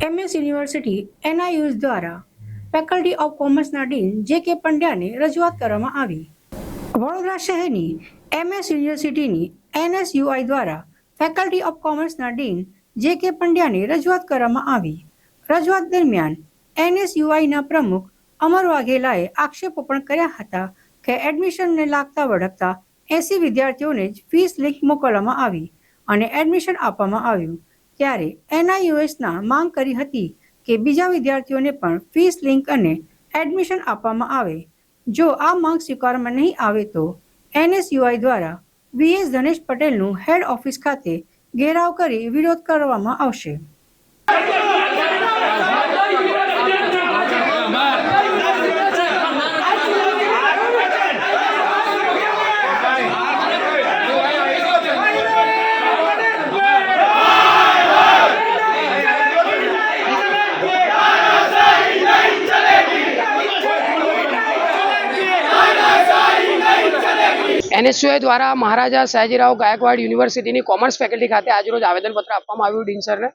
MS university NIUS દ્વારા faculty of કોમર્સના dean જે.કે. પંડ્યાને રજૂઆત કરવામાં આવી. વડોદરા શહેરની MS યુનિવર્સિટીની NSUI દ્વારા ફેકલ્ટી ઓફ કોમર્સના ડીન જે.કે. પંડ્યાને રજૂઆત કરવામાં આવી. રજૂઆત દરમિયાન NSUIના પ્રમુખ અમર વાઘેલાએ આક્ષેપો પણ કર્યા હતા કે એડમિશનને લાગતા વળગતા 80 વિદ્યાર્થીઓને જ ફીસ લિંક મોકલવામાં આવી અને એડમિશન આપવામાં આવ્યું. ત્યારે NIUSના માંગ કરી હતી કે બીજા વિદ્યાર્થીઓને પણ ફીસ લિંક અને એડમિશન આપવામાં આવે. જો આ માંગ સ્વીકારવામાં નહીં આવે તો NSUI દ્વારા VS ધનેશ પટેલનું હેડ ઓફિસ ખાતે ઘેરાવ કરી વિરોધ કરવામાં આવશે. NSUI દ્વારા મહારાજા સયાજીરાવ ગાયકવાડ યુનિવર્સિટીની કોમર્સ ફેકલ્ટી ખાતે આજરોજ આવેદનપત્ર આપવામાં આવ્યું ડીન સરને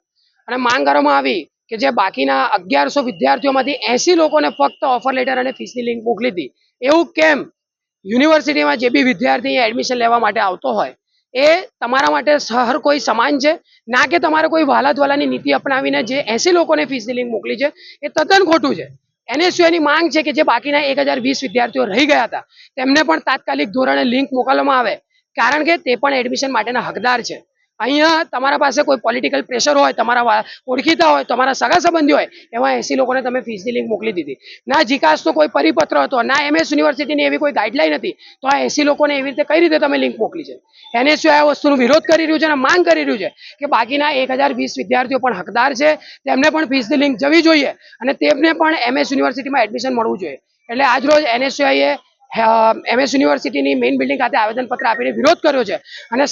અને માંગ કરવામાં આવી કે જે બાકીના 1100 વિદ્યાર્થીઓમાંથી 80 લોકોને ફક્ત ઓફર લેટર અને ફીસની લિંક મોકલી હતી. એવું કેમ? યુનિવર્સિટીમાં જે બી વિદ્યાર્થી એડમિશન લેવા માટે આવતો હોય એ તમારા માટે હર કોઈ સમાન છે, ના કે તમારે કોઈ વહાલાદવાલાની નીતિ અપનાવીને જે 80 લોકોને ફીસની લિંક મોકલી છે એ તદ્દન ખોટું છે. NSUIની માંગ છે કે જે બાકીના 1020 વિદ્યાર્થીઓ રહી ગયા હતા તેમને પણ તાત્કાલિક ધોરણે લિંક મોકલવામાં આવે, કારણ કે તે પણ એડમિશન માટેના હકદાર છે. અહીંયા તમારા પાસે કોઈ પોલિટિકલ પ્રેશર હોય, તમારા ઓળખીતા હોય, તમારા સગા સંબંધી હોય, એમાં 80 લોકોને તમે ફીસની લિંક મોકલી દીધી. ના જીકાસનો કોઈ પરિપત્ર હતો, ના MS યુનિવર્સિટીની એવી કોઈ ગાઈડલાઈન હતી, તો આ 80 લોકોને એવી રીતે કઈ રીતે તમે લિંક મોકલી છે? NSUI આ વસ્તુનો વિરોધ કરી રહ્યું છે અને માંગ કરી રહ્યું છે કે બાકીના 1020 વિદ્યાર્થીઓ પણ હકદાર છે, તેમને પણ ફીસની લિંક જવી જોઈએ અને તેમને પણ MS યુનિવર્સિટીમાં એડમિશન મળવું જોઈએ. એટલે આજરોજ NSUIએ MS યુનિવર્સિટીની મેઇન બિલ્ડિંગ ખાતે આવેદનપત્ર આપીને વિરોધ કર્યો છે અને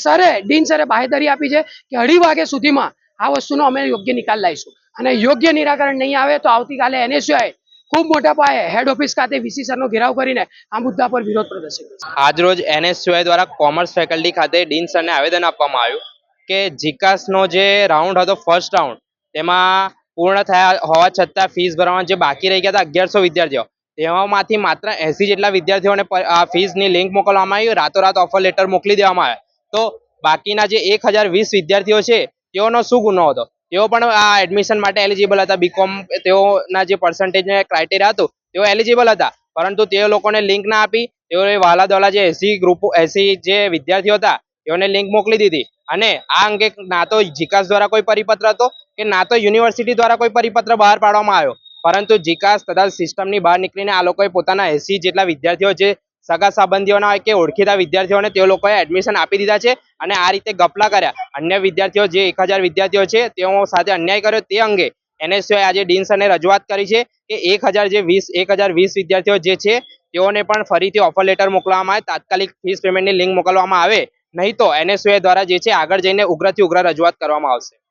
ડીન સરે બાહેધરી આપી છે કે 2:30 વાગ્યા સુધીમાં આ વસ્તુનો અમે યોગ્ય નિકાલ લાવીશું અને યોગ્ય નિરાકરણ નહીં આવે તો આવતીકાલે NSUI ખૂબ મોટા પાયે હેડ ઓફિસ ખાતે VC સરનો ઘેરાવ કરીને આ મુદ્દા પર વિરોધ પ્રદર્શન કરશે. આજરોજ NSUI દ્વારા કોમર્સ ફેકલ્ટી ખાતે ડીન સરને આવેદન આપવામાં આવ્યું કે જીકાસનો જે રાઉન્ડ હતો, ફર્સ્ટ રાઉન્ડ, તેમાં પૂર્ણ થયા હોવા છતાં ફીસ ભરવામાં જે બાકી રહી ગયા હતા 1100 વિદ્યાર્થીઓ, તેમાંથી માત્ર 80 જેટલા વિદ્યાર્થીઓને આ ફીસની લિંક મોકલવામાં આવી, રાતોરાત ઓફર લેટર મોકલી દેવામાં આવ્યા. તો બાકીના જે 1020 વિદ્યાર્થીઓ છે તેઓનો શું ગુનો હતો? તેઓ પણ આ એડમિશન માટે એલિજિબલ હતા. BCom તેઓના જે પર્સન્ટેજ ક્રાઇટેરિયા હતું તેઓ એલિજિબલ હતા, પરંતુ તે લોકોને લિંક ના આપી. તેઓએ વહાલાદવાલા જે 80 જે વિદ્યાર્થીઓ હતા તેઓને લિંક મોકલી દીધી અને આ અંગે ના તો જીકાસ દ્વારા કોઈ પરિપત્ર હતો કે ના તો યુનિવર્સિટી દ્વારા કોઈ પરિપત્ર બહાર પાડવામાં આવ્યો, પરંતુ જીકાસ તથા સિસ્ટમની બહાર નીકળીને આ લોકોએ પોતાના 80 જેટલા વિદ્યાર્થીઓ, જે સગા સંબંધીઓના હોય કે ઓળખીતા વિદ્યાર્થીઓને તે લોકોએ એડમિશન આપી દીધા છે અને આ રીતે ગપલા કર્યા. અન્ય વિદ્યાર્થીઓ જે 1000 વિદ્યાર્થીઓ છે તેઓ સાથે અન્યાય કર્યો. તે અંગે NSUI આજે ડીન સરને રજૂઆત કરી છે કે 1020 વિદ્યાર્થીઓ જે છે તેઓને પણ ફરીથી ઓફર લેટર મોકલવામાં આવે, તાત્કાલિક ફીસ પેમેન્ટની લિંક મોકલવામાં આવે, નહીં તો NSUI દ્વારા જે છે આગળ જઈને ઉગ્રથી ઉગ્ર રજૂઆત કરવામાં આવશે.